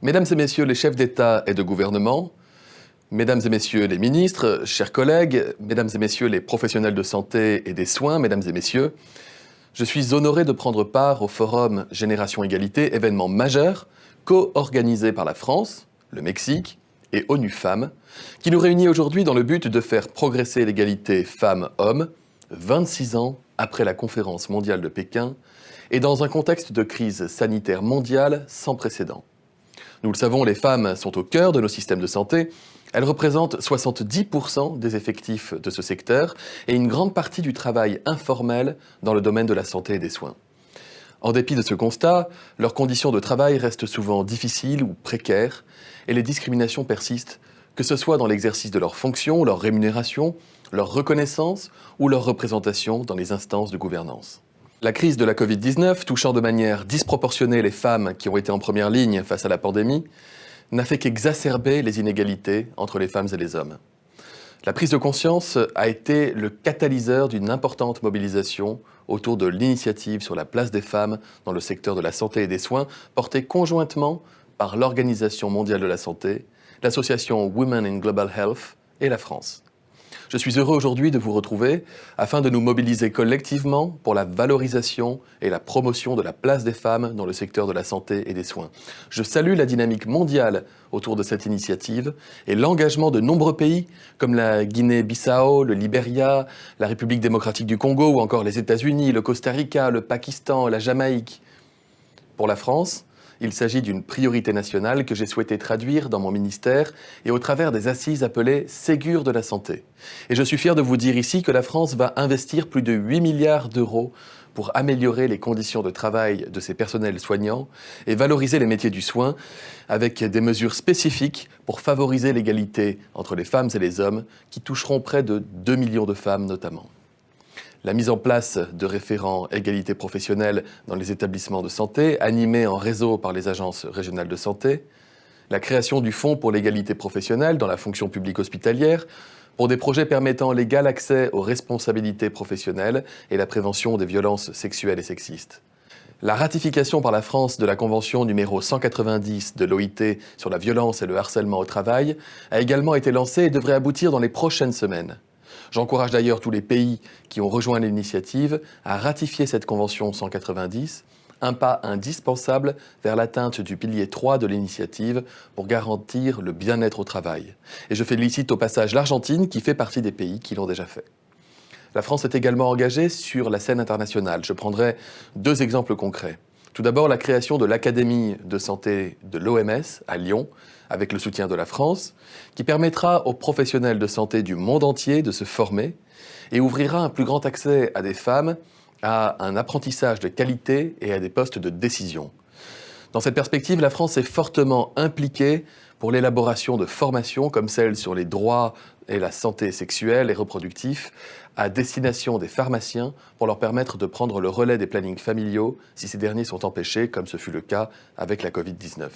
Mesdames et messieurs les chefs d'État et de gouvernement, mesdames et messieurs les ministres, chers collègues, mesdames et messieurs les professionnels de santé et des soins, mesdames et messieurs, je suis honoré de prendre part au Forum Génération Égalité, événement majeur, co-organisé par la France, le Mexique et ONU Femmes, qui nous réunit aujourd'hui dans le but de faire progresser l'égalité femmes-hommes, 26 ans après la conférence mondiale de Pékin, et dans un contexte de crise sanitaire mondiale sans précédent. Nous le savons, les femmes sont au cœur de nos systèmes de santé. Elles représentent 70% des effectifs de ce secteur et une grande partie du travail informel dans le domaine de la santé et des soins. En dépit de ce constat, leurs conditions de travail restent souvent difficiles ou précaires et les discriminations persistent, que ce soit dans l'exercice de leurs fonctions, leur rémunération, leur reconnaissance ou leur représentation dans les instances de gouvernance. La crise de la Covid-19, touchant de manière disproportionnée les femmes qui ont été en première ligne face à la pandémie, n'a fait qu'exacerber les inégalités entre les femmes et les hommes. La prise de conscience a été le catalyseur d'une importante mobilisation autour de l'initiative sur la place des femmes dans le secteur de la santé et des soins, portée conjointement par l'Organisation mondiale de la santé, l'association Women in Global Health et la France. Je suis heureux aujourd'hui de vous retrouver afin de nous mobiliser collectivement pour la valorisation et la promotion de la place des femmes dans le secteur de la santé et des soins. Je salue la dynamique mondiale autour de cette initiative et l'engagement de nombreux pays comme la Guinée-Bissau, le Libéria, la République démocratique du Congo ou encore les États-Unis, le Costa Rica, le Pakistan, la Jamaïque. Pour la France, il s'agit d'une priorité nationale que j'ai souhaité traduire dans mon ministère et au travers des assises appelées Ségur de la santé. Et je suis fier de vous dire ici que la France va investir plus de 8 milliards d'euros pour améliorer les conditions de travail de ses personnels soignants et valoriser les métiers du soin avec des mesures spécifiques pour favoriser l'égalité entre les femmes et les hommes qui toucheront près de 2 millions de femmes notamment. La mise en place de référents égalité professionnelle dans les établissements de santé, animés en réseau par les agences régionales de santé, la création du Fonds pour l'égalité professionnelle dans la fonction publique hospitalière, pour des projets permettant l'égal accès aux responsabilités professionnelles et la prévention des violences sexuelles et sexistes. La ratification par la France de la Convention numéro 190 de l'OIT sur la violence et le harcèlement au travail a également été lancée et devrait aboutir dans les prochaines semaines. J'encourage d'ailleurs tous les pays qui ont rejoint l'initiative à ratifier cette Convention 190, un pas indispensable vers l'atteinte du pilier 3 de l'initiative pour garantir le bien-être au travail. Et je félicite au passage l'Argentine qui fait partie des pays qui l'ont déjà fait. La France est également engagée sur la scène internationale. Je prendrai 2 exemples concrets. Tout d'abord, la création de l'Académie de santé de l'OMS à Lyon, avec le soutien de la France, qui permettra aux professionnels de santé du monde entier de se former et ouvrira un plus grand accès à des femmes à un apprentissage de qualité et à des postes de décision. Dans cette perspective, la France est fortement impliquée pour l'élaboration de formations comme celle sur les droits et la santé sexuelle et reproductive à destination des pharmaciens pour leur permettre de prendre le relais des plannings familiaux si ces derniers sont empêchés, comme ce fut le cas avec la Covid-19.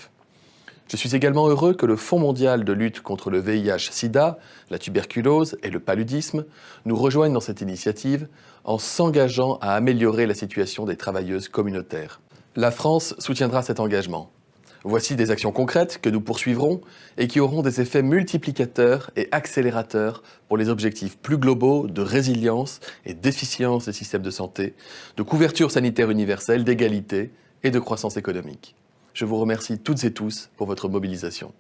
Je suis également heureux que le Fonds mondial de lutte contre le VIH-Sida, la tuberculose et le paludisme nous rejoignent dans cette initiative en s'engageant à améliorer la situation des travailleuses communautaires. La France soutiendra cet engagement. Voici des actions concrètes que nous poursuivrons et qui auront des effets multiplicateurs et accélérateurs pour les objectifs plus globaux de résilience et d'efficience des systèmes de santé, de couverture sanitaire universelle, d'égalité et de croissance économique. Je vous remercie toutes et tous pour votre mobilisation.